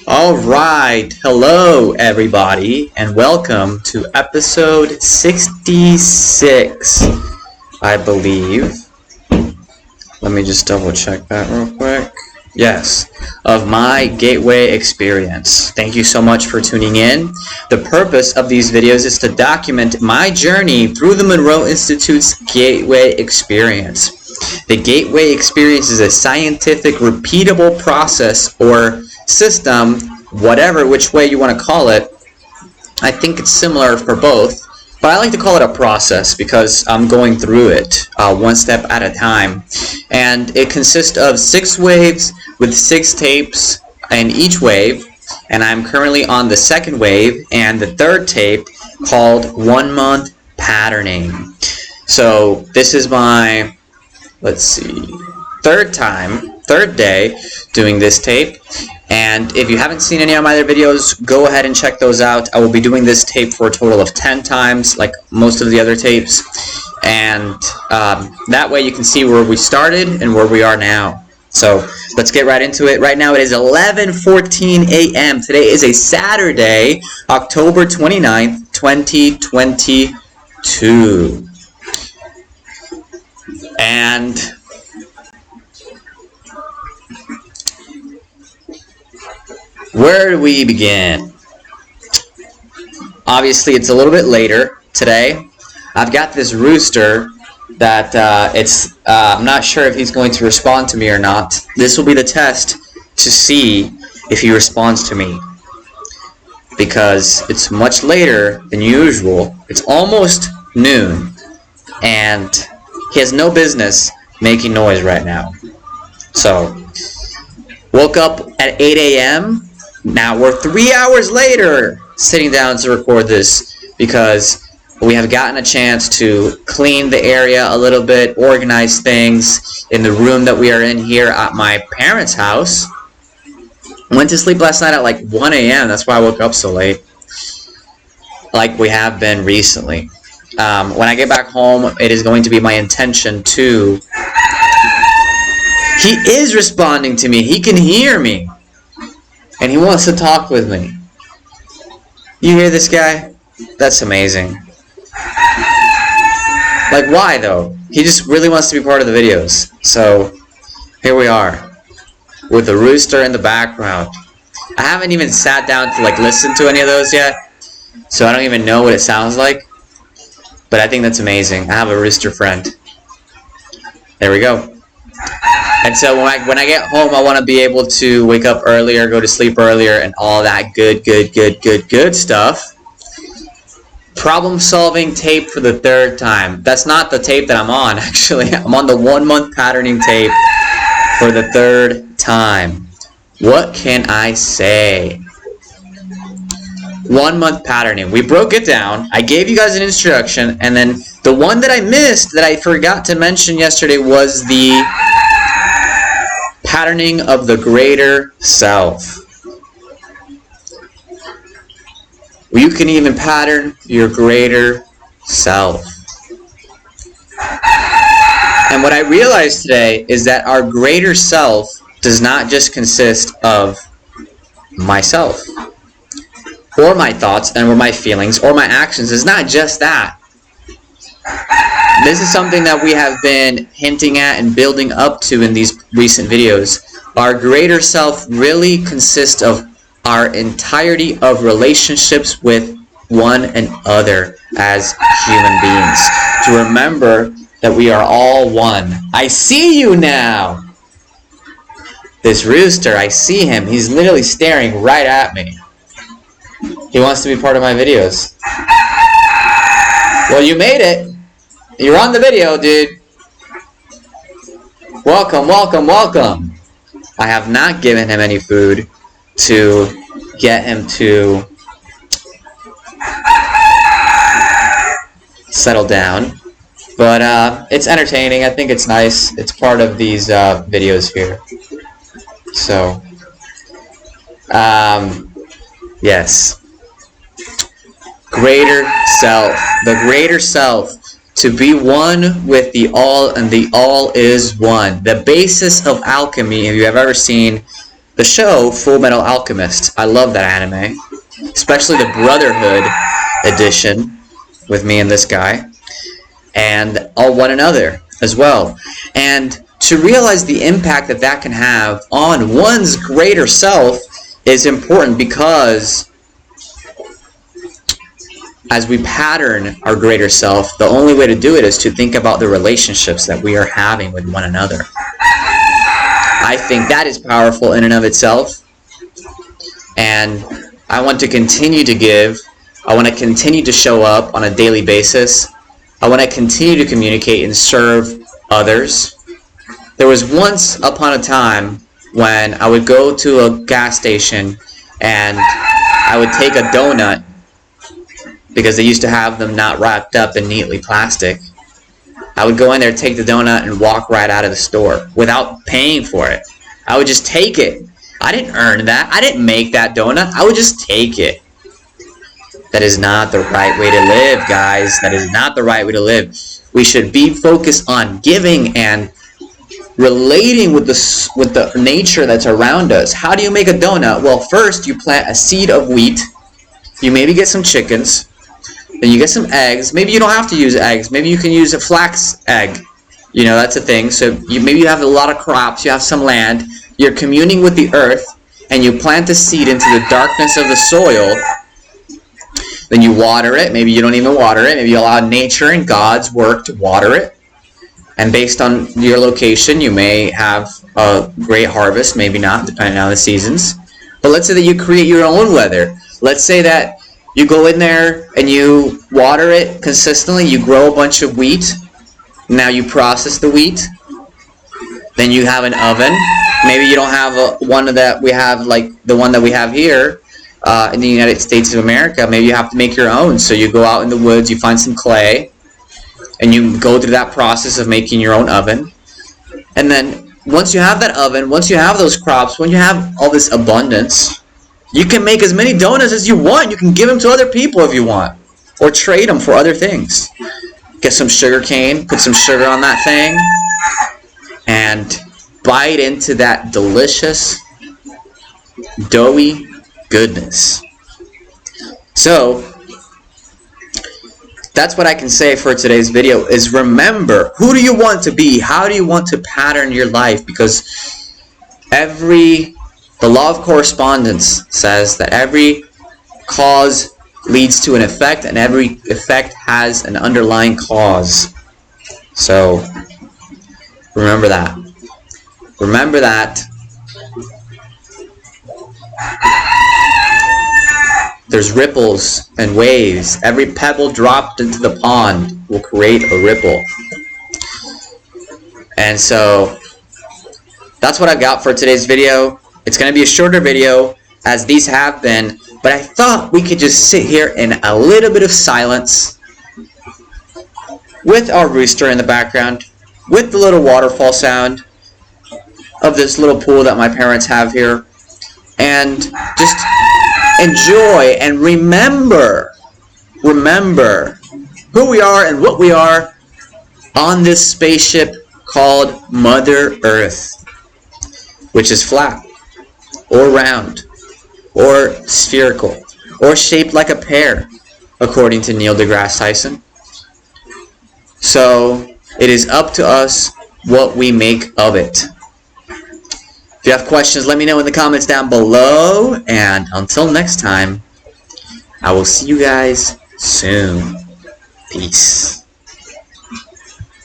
Alright, hello everybody, and welcome to episode 66, I believe. Let me just double check that real quick. Yes, of my Gateway experience. Thank you so much for tuning in. The purpose of these videos is to document my journey through the Monroe Institute's Gateway experience. The Gateway experience is a scientific, repeatable process or system, whatever, which way you want to call it. I think it's similar for both, but I like to call it a process because I'm going through it one step at a time. And it consists of 6 waves with 6 tapes in each wave, and I'm currently on the 2nd wave and the 3rd tape called 1 month patterning. So this is my, let's see, 3rd day doing this tape. And if you haven't seen any of my other videos, go ahead and check those out. I will be doing this tape for a total of 10 times, like most of the other tapes. And that way you can see where we started and where we are now. So let's get right into it. Right now it is 11:14 a.m. Today is a Saturday, October 29th, 2022. And where do we begin? Obviously, it's a little bit later today. I've got this rooster that I'm not sure if he's going to respond to me or not. This will be the test to see if he responds to me, because it's much later than usual. It's almost noon, and he has no business making noise right now. So, woke up at 8 a.m. Now we're 3 hours later sitting down to record this because we have gotten a chance to clean the area a little bit, organize things in the room that we are in here at my parents' house. Went to sleep last night at like 1 a.m. That's why I woke up so late, like we have been recently. When I get back home, it is going to be my intention to... He is responding to me. He can hear me. And he wants to talk with me. You hear this guy? That's amazing. Like, why though? He just really wants to be part of the videos. So, here we are, with the rooster in the background. I haven't even sat down to like listen to any of those yet, so I don't even know what it sounds like. But I think that's amazing. I have a rooster friend. There we go. And so when I get home, I want to be able to wake up earlier, go to sleep earlier, and all that good stuff. Problem solving tape for the 3rd time. That's not the tape that I'm on, actually. I'm on the 1 month patterning tape for the 3rd time. What can I say? 1 month patterning. We broke it down. I gave you guys an introduction, and then the one that I missed, that I forgot to mention yesterday, was the patterning of the greater self. You can even pattern your greater self. And what I realized today is that our greater self does not just consist of myself, or my thoughts, or my feelings, or my actions. It's not just that. This is something that we have been hinting at and building up to in these recent videos. Our greater self really consists of our entirety of relationships with one another as human beings. To remember that we are all one. I see you now! This rooster, I see him. He's literally staring right at me. He wants to be part of my videos. Well, you made it. You're on the video, dude. Welcome, welcome, welcome. I have not given him any food to get him to settle down. But it's entertaining. I think it's nice. It's part of these videos here. So, yes. Greater self. The greater self. To be one with the all, and the all is one. The basis of alchemy, if you have ever seen the show Full Metal Alchemist. I love that anime, especially the Brotherhood edition with me and this guy, and all one another as well. And to realize the impact that that can have on one's greater self is important, because as we pattern our greater self, the only way to do it is to think about the relationships that we are having with one another. I think that is powerful in and of itself, and I want to continue to give. I want to continue to show up on a daily basis. I want to continue to communicate and serve others. There was once upon a time when I would go to a gas station and I would take a donut, because they used to have them not wrapped up in neatly plastic. I would go in there, take the donut, and walk right out of the store without paying for it. I would just take it. I didn't earn that. I didn't make that donut. I would just take it. That is not the right way to live, guys. That is not the right way to live. We should be focused on giving and relating with the nature that's around us. How do you make a donut? Well, first you plant a seed of wheat. You maybe get some chickens. Then you get some eggs. Maybe you don't have to use eggs. Maybe you can use a flax egg. You know, that's a thing. So maybe you have a lot of crops. You have some land. You're communing with the earth, and you plant the seed into the darkness of the soil. Then you water it. Maybe you don't even water it. Maybe you allow nature and God's work to water it. And based on your location, you may have a great harvest, maybe not, depending on the seasons. But let's say that you create your own weather. Let's say that you go in there and you water it consistently. You grow a bunch of wheat. Now you process the wheat. Then you have an oven. Maybe you don't have one that we have, like the one that we have here in the United States of America. Maybe you have to make your own. So you go out in the woods, you find some clay, and you go through that process of making your own oven. And then once you have that oven, once you have those crops, when you have all this abundance, you can make as many donuts as you want. You can give them to other people if you want, or trade them for other things. Get some sugar cane, put some sugar on that thing, and bite into that delicious, doughy goodness. So that's what I can say for today's video, is remember, who do you want to be? How do you want to pattern your life? Because the law of correspondence says that every cause leads to an effect, and every effect has an underlying cause. So remember that. Remember that. There's ripples and waves. Every pebble dropped into the pond will create a ripple. And so that's what I've got for today's video. It's going to be a shorter video, as these have been, but I thought we could just sit here in a little bit of silence with our rooster in the background, with the little waterfall sound of this little pool that my parents have here, and just enjoy and remember who we are and what we are on this spaceship called Mother Earth, which is flat or round or spherical or shaped like a pear, according to Neil deGrasse Tyson. So it is up to us what we make of it. If you have questions, let me know in the comments down below. And until next time, I will see you guys soon. Peace.